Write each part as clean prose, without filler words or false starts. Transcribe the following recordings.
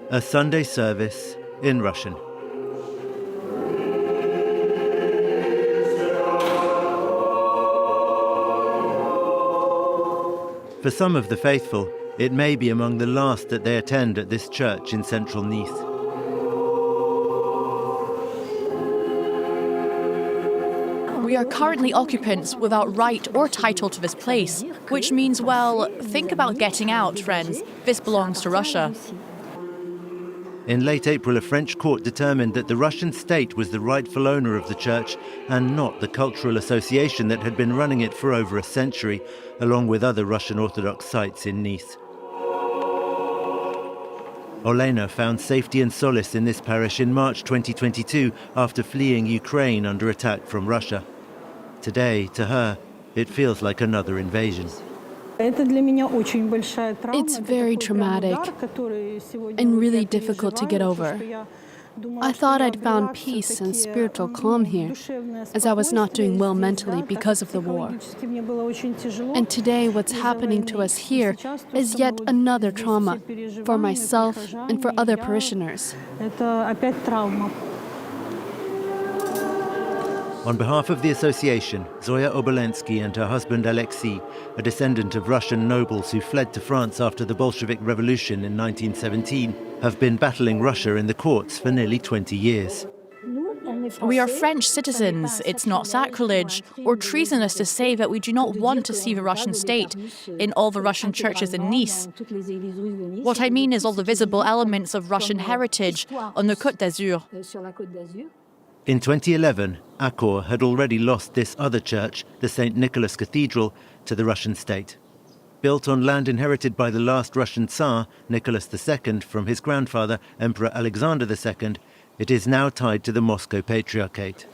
A Sunday service in Russian. For some of the faithful, it may be among the last that they attend at this church in central Nice. We are currently occupants without right or title to this place, which means, well, think about getting out, friends. This belongs to Russia. In late April, a French court determined that the Russian state was the rightful owner of the church and not the cultural association that had been running it for over a century, along with other Russian Orthodox sites in Nice. Elena found safety and solace in this parish in March 2022 after fleeing Ukraine under attack from Russia. Today, to her, it feels like another invasion. It's very traumatic and really difficult to get over. I thought I'd found peace and spiritual calm here, as I was not doing well mentally because of the war. And today what's happening to us here is yet another trauma for myself and for other parishioners. On behalf of the association, Zoya Obolensky and her husband Alexei, a descendant of Russian nobles who fled to France after the Bolshevik Revolution in 1917, have been battling Russia in the courts for nearly 20 years. We are French citizens. It's not sacrilege or treasonous to say that we do not want to see the Russian state in all the Russian churches in Nice. What I mean is all the visible elements of Russian heritage on the Côte d'Azur. In 2011, Acor had already lost this other church, the St. Nicholas Cathedral, to the Russian state. Built on land inherited by the last Russian Tsar, Nicholas II, from his grandfather, Emperor Alexander II, it is now tied to the Moscow Patriarchate.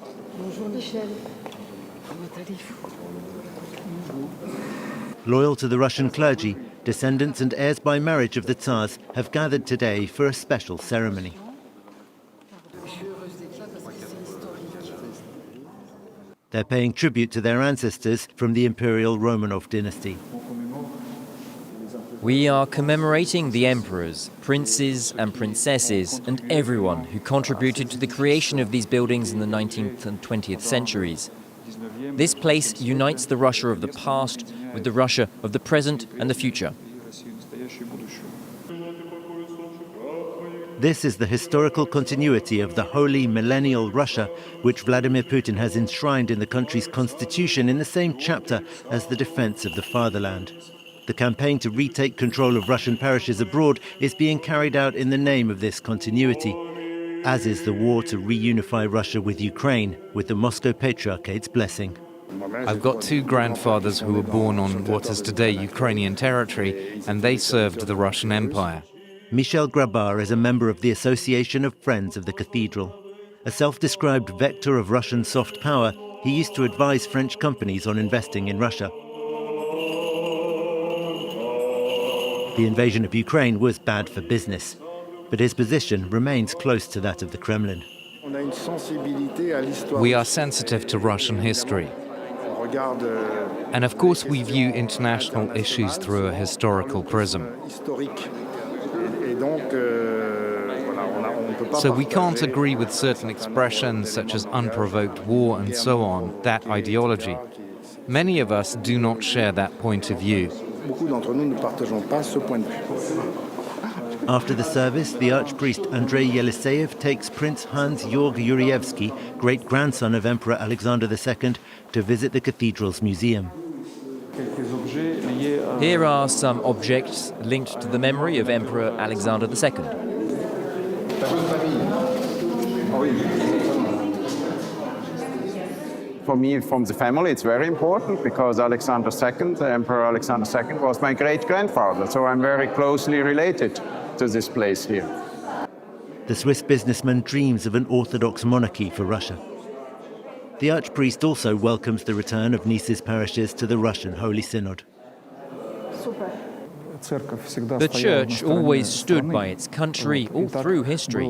Loyal to the Russian clergy, descendants and heirs by marriage of the Tsars have gathered today for a special ceremony. They're paying tribute to their ancestors from the Imperial Romanov dynasty. We are commemorating the emperors, princes and princesses, and everyone who contributed to the creation of these buildings in the 19th and 20th centuries. This place unites the Russia of the past with the Russia of the present and the future. This is the historical continuity of the holy millennial Russia, which Vladimir Putin has enshrined in the country's constitution in the same chapter as the defense of the fatherland. The campaign to retake control of Russian parishes abroad is being carried out in the name of this continuity, as is the war to reunify Russia with Ukraine, with the Moscow Patriarchate's blessing. I've got two grandfathers who were born on what is today Ukrainian territory, and they served the Russian Empire. Michel Grabar is a member of the Association of Friends of the Cathedral. A self-described vector of Russian soft power, he used to advise French companies on investing in Russia. The invasion of Ukraine was bad for business, but his position remains close to that of the Kremlin. We are sensitive to Russian history. And of course we view international issues through a historical prism. So we can't agree with certain expressions such as unprovoked war and so on, that ideology. Many of us do not share that point of view. After the service, the Archpriest Andrei Yeliseyev takes Prince Hans-Georg Yurievsky, great-grandson of Emperor Alexander II, to visit the cathedral's museum. Here are some objects linked to the memory of Emperor Alexander II. For me, from the family, it's very important because Alexander II, the Emperor Alexander II, was my great-grandfather, so I'm very closely related to this place here. The Swiss businessman dreams of an Orthodox monarchy for Russia. The Archpriest also welcomes the return of Nice's parishes to the Russian Holy Synod. The church always stood by its country all through history.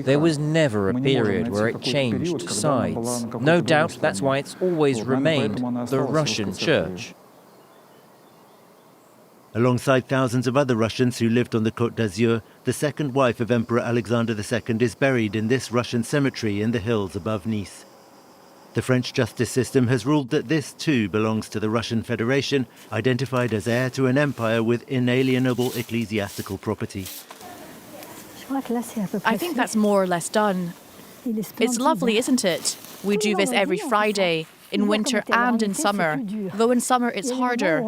There was never a period where it changed sides. No doubt that's why it's always remained the Russian church. Alongside thousands of other Russians who lived on the Côte d'Azur, the second wife of Emperor Alexander II is buried in this Russian cemetery in the hills above Nice. The French justice system has ruled that this too belongs to the Russian Federation, identified as heir to an empire with inalienable ecclesiastical property. I think that's more or less done. It's lovely, isn't it? We do this every Friday, in winter and in summer, though in summer it's harder.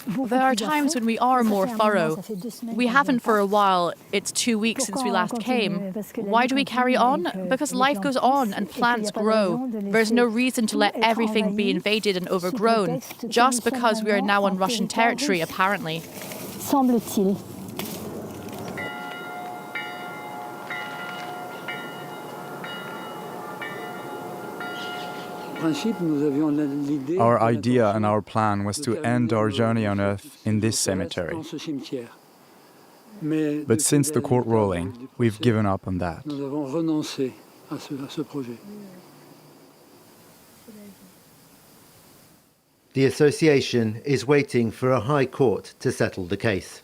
There are times when we are more thorough. We haven't for a while. It's 2 weeks since we last came. Why do we carry on? Because life goes on and plants grow. There's no reason to let everything be invaded and overgrown, just because we are now on Russian territory, apparently. Semble-t-il. Our idea and our plan was to end our journey on Earth in this cemetery. But since the court ruling, we've given up on that. The association is waiting for a high court to settle the case.